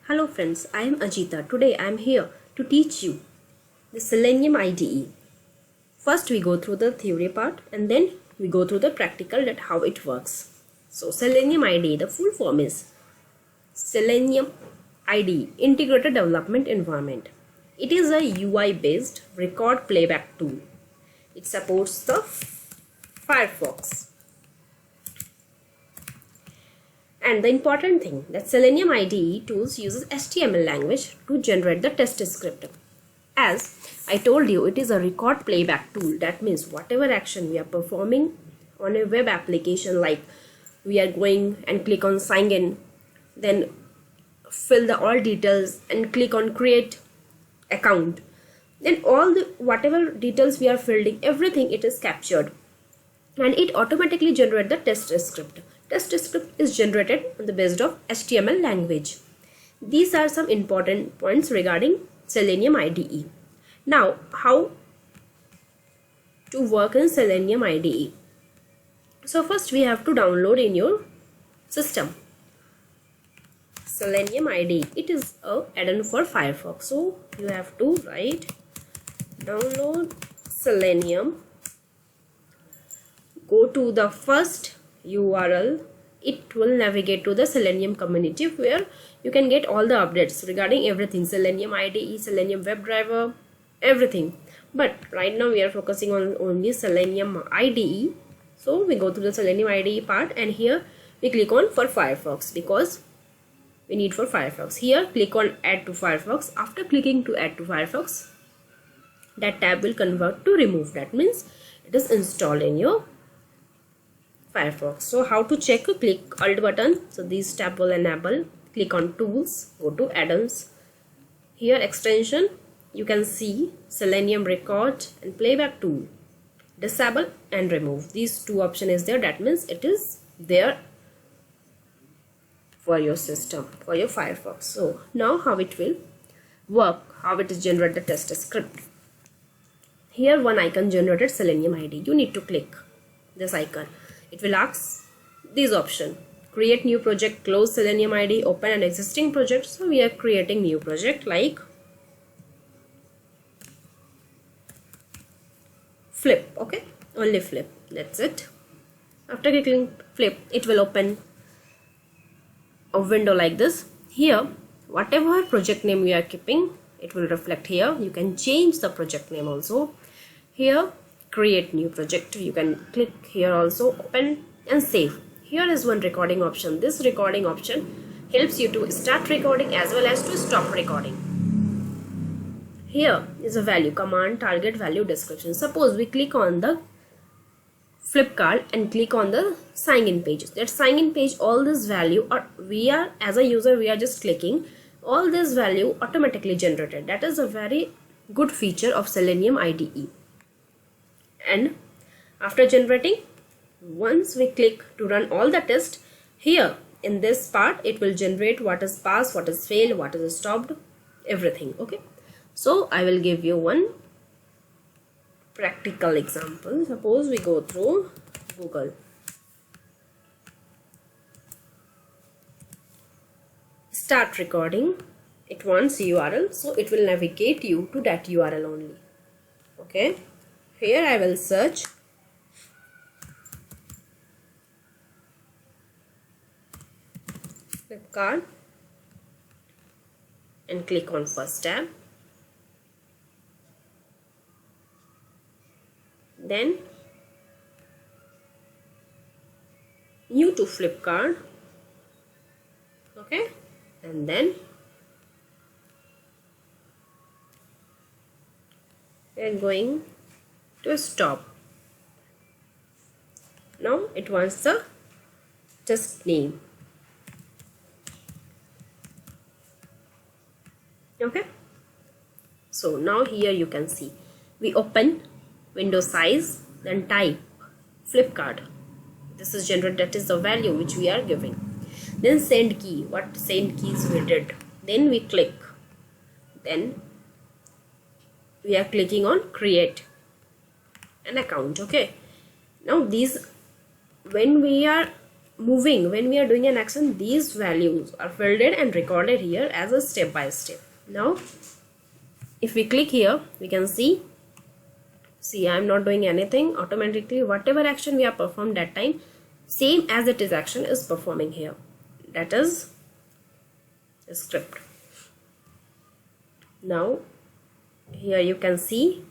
Hello friends, I am Ajita. Today I am here to teach you the Selenium IDE. First we go through the theory part and then we go through the practical, that how it works. So Selenium IDE, the full form is Selenium IDE, Integrated Development Environment. It is a UI based record playback tool. It supports the Firefox. And the important thing, that Selenium IDE tools uses HTML language to generate the test script. As I told you, it is a record playback tool. That means whatever action we are performing on a web application, like we are going and click on sign in, then fill the all details and click on create account, then all the whatever details we are filling, everything it is captured and it automatically generates the test script. Test script is generated on the basis of HTML language. These are some important points regarding Selenium IDE. Now, how to work in Selenium IDE? So first we have to download in your system Selenium IDE. It is a add-on for Firefox. So you have to write download Selenium. Go to the first URL. It will navigate to the Selenium community where you can get all the updates regarding everything, Selenium IDE, Selenium WebDriver, everything. But right now we are focusing on only Selenium IDE. So we go to the Selenium IDE part and here we click on for Firefox because we need for Firefox. Here click on add to Firefox. After clicking to add to Firefox, that tab will convert to remove. That means it is installed in your Firefox. So how to check? Click Alt button. So this tab will enable. Click on tools. Go to add-ons. Here extension. You can see Selenium record and playback tool. Disable and remove. These two options is there. That means it is there for your system, for your Firefox. So now how it will work? How it is generate the test script? Here one icon generated Selenium IDE. You need to click this icon. It will ask this option: create new project, close Selenium IDE, open an existing project. So we are creating new project like flip. Okay, only flip. That's it. After clicking flip, it will open a window like this. Here, whatever project name we are keeping, it will reflect here. You can change the project name also. Here, create new project. You can click here also, open and save. Here is one recording option. This recording option helps you to start recording as well as to stop recording. Here is a value, command, target, value, description. Suppose we click on the flip card and click on the sign in page. That sign in page, all this value, or we are as a user, we are just clicking, all this value automatically generated. That is a very good feature of Selenium IDE. And after generating, once we click to run all the tests, here in this part it will generate what is passed, what is failed, what is stopped, everything. Okay, so I will give you one practical example. Suppose we go through Google. Start recording. It wants URL, so it will navigate you to that URL only. Okay, here I will search Flipkart and click on first tab. Then new to Flipkart. Okay, and then we are going to stop. Now it wants the test name. Okay, so now here you can see we open window size, then type Flipkart. This is generated, that is the value which we are giving. Then send key, what send keys we did. Then we click. Then we are clicking on create an account. Okay, now these when we are when we are doing an action, these values are filled in and recorded here as a step by step. Now if we click here, we can see I'm not doing anything. Automatically whatever action we have performed that time, same as it is action is performing here. That is a script. Now here you can see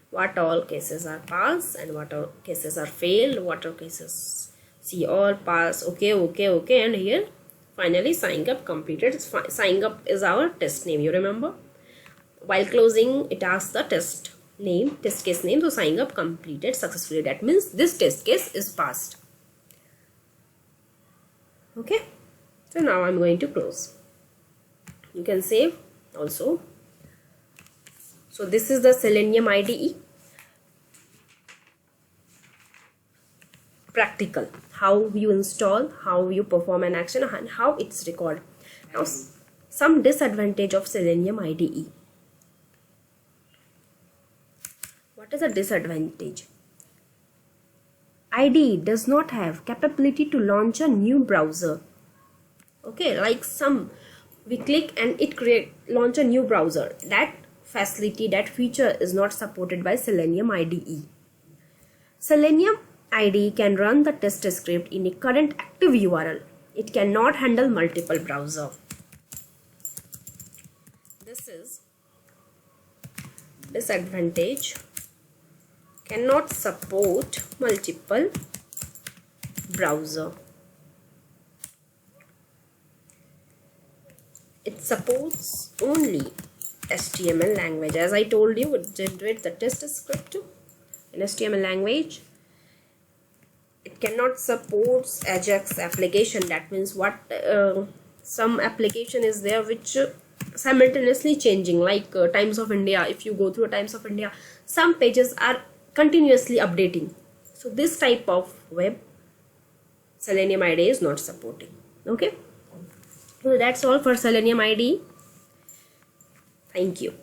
what all cases are passed and what all cases are failed, what all cases see all pass, okay, and here finally sign up completed. Sign up is our test name, you remember. While closing, it asks the test case name. So sign up completed successfully. That means this test case is passed. Okay. So now I'm going to close. You can save also. So this is the Selenium IDE. Practical. How you install, how you perform an action, and how it's recorded. Now some disadvantage of Selenium IDE. What is a disadvantage? IDE does not have capability to launch a new browser. Okay, like we click and it launch a new browser. That facility, that feature is not supported by Selenium IDE. Selenium IDE can run the test script in a current active URL. It cannot handle multiple browsers. This is disadvantage. Cannot support multiple browser. It supports only HTML language. As I told you, it generates the test script in HTML language. It cannot support Ajax application. That means some application is there which simultaneously changing, like Times of India. If you go through Times of India, some pages are continuously updating. So this type of web Selenium IDE is not supporting. Okay, so that's all for Selenium IDE. Thank you.